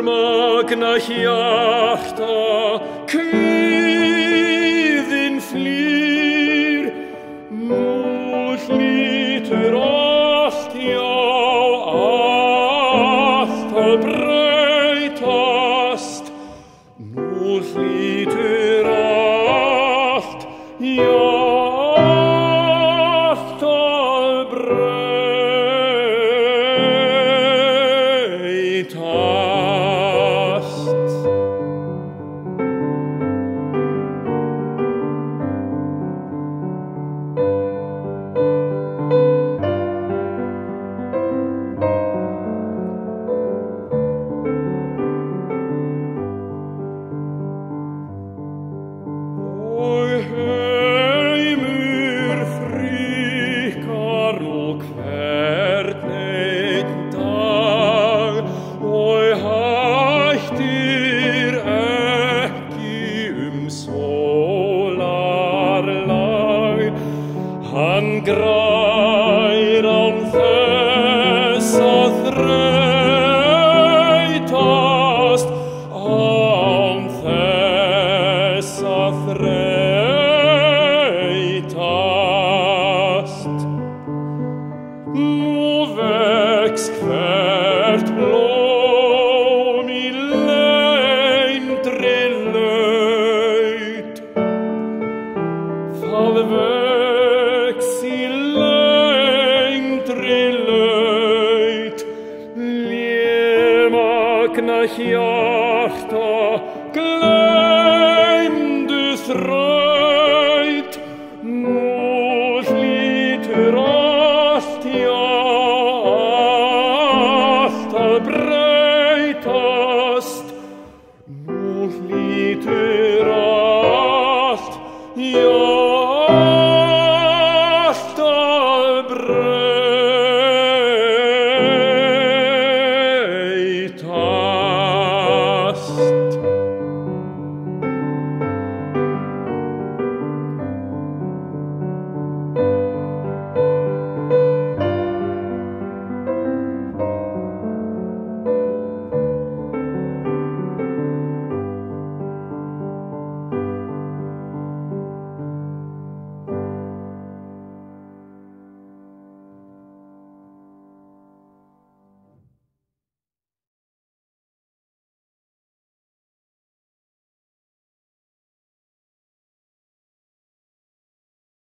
magna hjarta kvíðin flýr, nú hlýtur allt, já, allt að breytast, nú hlýtur allt, já, allt að breytast. Og heimur fríkar og hvern einn dag og hættir ekki sólarlag. Hann grær án þess að þreytast, án þess að þreytast. Nú vex hvert blóm í leyndri laut, það vex í leyndri laut, magna hjarta gleymdu þraut.